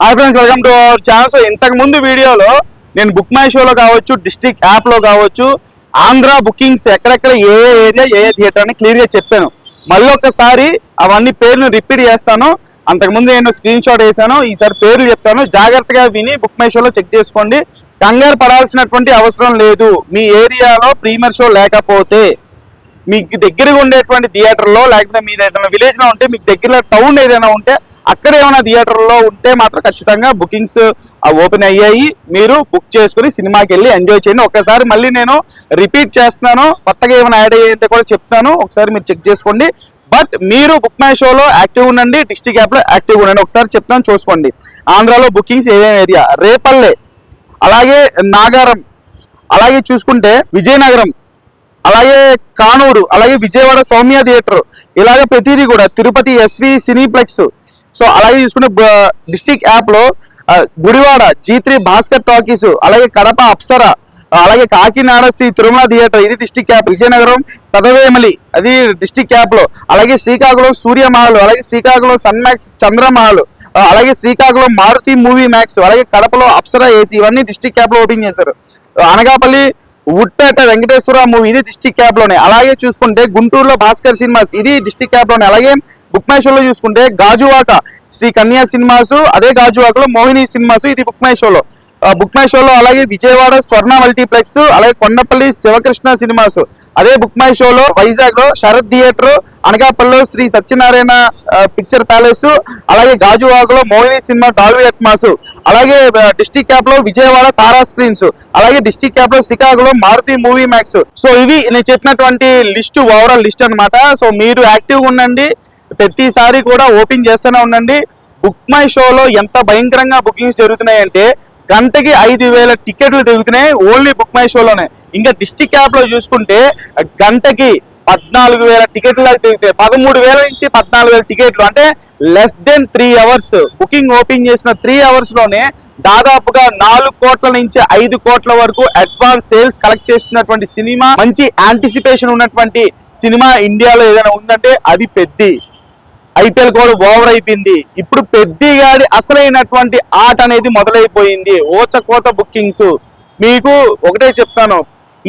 Hi friends, welcome to our channel. So ఇంతకు ముందు వీడియోలో నేను బుక్ మై షోలో కావచ్చు, డిస్ట్రిక్ట్ యాప్లో కావచ్చు, ఆంధ్ర బుకింగ్స్ ఎక్కడెక్కడ ఏ ఏరియా ఏ థియేటర్ అని క్లియర్గా చెప్పాను. మళ్ళీ ఒక్కసారి అవన్నీ పేర్లు రిపీట్ చేస్తాను. అంతకుముందు నేను స్క్రీన్ షాట్ వేసాను, ఈసారి పేర్లు చెప్తాను. జాగ్రత్తగా విని బుక్ మై షోలో చెక్ చేసుకోండి. కంగారు పడాల్సినటువంటి అవసరం లేదు. మీ ఏరియాలో ప్రీమియర్ షో లేకపోతే మీకు దగ్గరగా ఉండేటువంటి థియేటర్లో, లేకపోతే మీరు ఏదైనా విలేజ్లో ఉంటే, మీకు దగ్గర టౌన్ ఏదైనా ఉంటే, అక్కడ ఏమైనా థియేటర్లో ఉంటే మాత్రం ఖచ్చితంగా బుకింగ్స్ ఓపెన్ అయ్యాయి. మీరు బుక్ చేసుకుని సినిమాకి వెళ్ళి ఎంజాయ్ చేయండి. ఒక్కసారి మళ్ళీ నేను రిపీట్ చేస్తున్నాను, కొత్తగా ఏమైనా యాడ్ అయ్యాయంటే కూడా చెప్తాను, ఒకసారి మీరు చెక్ చేసుకోండి. బట్ మీరు బుక్ మై షోలో యాక్టివ్ ఉండండి, డిస్ట్రిక్ట్ యాప్లో యాక్టివ్ ఉండండి. ఒకసారి చెప్తాను, చూసుకోండి. ఆంధ్రాలో బుకింగ్స్ ఏమేమి ఏరియా: రేపల్లె, అలాగే నాగారం, అలాగే చూసుకుంటే విజయనగరం, అలాగే కానూరు, అలాగే విజయవాడ సౌమ్య థియేటర్, ఇలాగ ప్రతిదీ కూడా తిరుపతి ఎస్వి సినీప్లెక్స్. సో అలాగే చూసుకుంటే డిస్ట్రిక్ట్ యాప్లో గుడివాడ G3 భాస్కర్ టాకీస్, అలాగే కడప అప్సర, అలాగే కాకినాడ శ్రీ తిరుమల థియేటర్, ఇది డిస్ట్రిక్ట్ యాప్. విజయనగరం పెదవేమలి, అది డిస్ట్రిక్ట్ యాప్లో. అలాగే శ్రీకాకుళం సూర్యమహల్, అలాగే శ్రీకాకుళం సన్మాక్స్ చంద్రమహల్, అలాగే శ్రీకాకుళం మారుతి మూవీ మ్యాక్స్, అలాగే కడపలో అప్సర ఏసీ, ఇవన్నీ డిస్ట్రిక్ట్ యాప్లో ఓపెన్ చేశారు. అనకాపల్లి ఉట్టేట వెంకటేశ్వర మూవీ, ఇది డిస్ట్రిక్ట్ యాప్ లోనే. అలాగే చూసుకుంటే గుంటూరులో భాస్కర్ సినిమాస్, ఇది డిస్ట్రిక్ట్ యాప్ లోనే. అలాగే బుక్ మై షోలో చూసుకుంటే గాజువాక శ్రీ కన్యా సినిమాస్, అదే గాజువాకలో మోహిని సినిమాస్, ఇది బుక్ మై షోలో. అలాగే విజయవాడ స్వర్ణ మల్టీప్లెక్స్, అలాగే కొండపల్లి శివకృష్ణ సినిమాస్, అదే బుక్ మై షోలో. వైజాగ్ లో శరత్ థియేటర్, అనకాపల్లిలో శ్రీ సత్యనారాయణ పిక్చర్ ప్యాలెస్, అలాగే గాజువాకలో మోహిని సినిమా డాల్బీ అట్మాస్, అలాగే డిస్ట్రిక్ట్ యాప్ లో విజయవాడ తారా స్క్రీన్స్, అలాగే డిస్ట్రిక్ట్ యాప్ లో Srikakulam Maruti movie max. So ఇవి నేను చెప్పినటువంటి లిస్ట్, ఓవరాల్ లిస్ట్ అనమాట. సో మీరు యాక్టివ్గా ఉండండి, ప్రతిసారి కూడా ఓపెన్ చేస్తూనే ఉండండి. బుక్ మై షోలో ఎంత భయంకరంగా బుకింగ్స్ జరుగుతున్నాయంటే గంటకి 5,000 టికెట్లు తిరుగుతున్నాయి ఓన్లీ బుక్ మై షోలోనే. ఇంకా డిస్ట్రిక్ట్ యాప్ లో చూసుకుంటే గంటకి 14,000 టికెట్లు తిరుగుతాయి. 13,000 నుంచి 14,000 టికెట్లు, అంటే less than 3 hours. Booking open చేసిన 3 అవర్స్ లోనే దాదాపుగా 4 కోట్ల నుంచి 5 కోట్ల వరకు అడ్వాన్స్ సేల్స్ కలెక్ట్ చేస్తున్నటువంటి సినిమా, మంచి యాంటిసిపేషన్ ఉన్నటువంటి సినిమా ఇండియాలో ఏదైనా ఉందంటే అది పెద్ది. IPL కూడా ఓవర్ అయిపోయింది. ఇప్పుడు పెద్ది గారి అసలైనటువంటి ఆట అనేది మొదలైపోయింది. ఓచకోత బుకింగ్స్. మీకు ఒకటే చెప్తాను,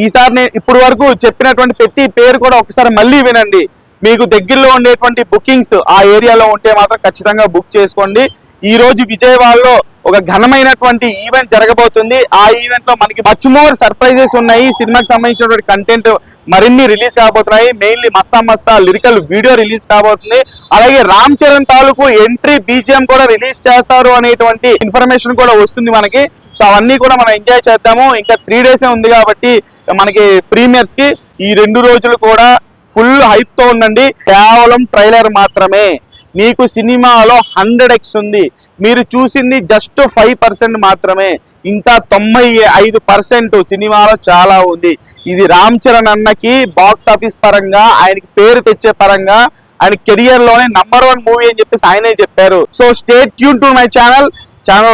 ఈసారి నేను ఇప్పుడు వరకు చెప్పినటువంటి ప్రతి పేరు కూడా ఒకసారి మళ్ళీ వినండి. మీకు దగ్గరలో ఉండేటువంటి బుకింగ్స్ ఆ ఏరియాలో ఉంటే మాత్రం ఖచ్చితంగా బుక్ చేసుకోండి. ఈ రోజు విజయవాడలో ఒక ఘనమైనటువంటి ఈవెంట్ జరగబోతుంది. ఆ ఈవెంట్ లో మనకి మచ్ మోర్ సర్ప్రైజెస్ ఉన్నాయి. సినిమాకి సంబంధించినటువంటి కంటెంట్ మరిన్ని రిలీజ్ కాబోతున్నాయి. మెయిన్లీ మస్తా లిరికల్ వీడియో రిలీజ్ కాబోతుంది. అలాగే రామ్ చరణ్ తాలూకు ఎంట్రీ BGM కూడా రిలీజ్ చేస్తారు అనేటువంటి ఇన్ఫర్మేషన్ కూడా వస్తుంది మనకి. సో అవన్నీ కూడా మనం ఎంజాయ్ చేద్దాము. ఇంకా 3 days ఉంది కాబట్టి మనకి ప్రీమియర్స్ కి ఈ 2 రోజులు కూడా ఫుల్ హైప్ తో ఉండండి. కేవలం ట్రైలర్ మాత్రమే. మీకు సినిమాలో 100x ఉంది, మీరు చూసింది జస్ట్ 5% మాత్రమే. ఇంకా 95% సినిమాలో చాలా ఉంది. ఇది రామ్ చరణ్ అన్నకి బాక్స్ ఆఫీస్ పరంగా, ఆయనకి పేరు తెచ్చే పరంగా, ఆయన కెరియర్ లోనే #1 మూవీ అని చెప్పేసి ఆయనే చెప్పారు. So stay tune to my channel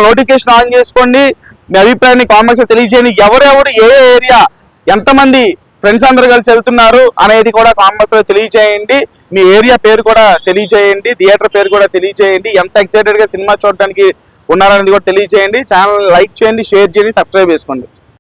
notification on చేసుకోండి. మీ అభిప్రాయాన్ని కామెంట్స్ తెలియజేయండి. ఎవరెవరు ఏ ఏరియా, ఎంతమంది ఫ్రెండ్స్ అందరూ కలిసి వెళ్తున్నారు అనేది కూడా కామెంట్స్ లో తెలియజేయండి. మీ ఏరియా పేరు కూడా తెలియజేయండి, థియేటర్ పేరు కూడా తెలియజేయండి. ఎంత ఎక్సైటెడ్ గా సినిమా చూడడానికి ఉన్నారనేది కూడా తెలియజేయండి. ఛానల్ లైక్ చేయండి, షేర్ చేయండి, సబ్స్క్రైబ్ చేసుకోండి.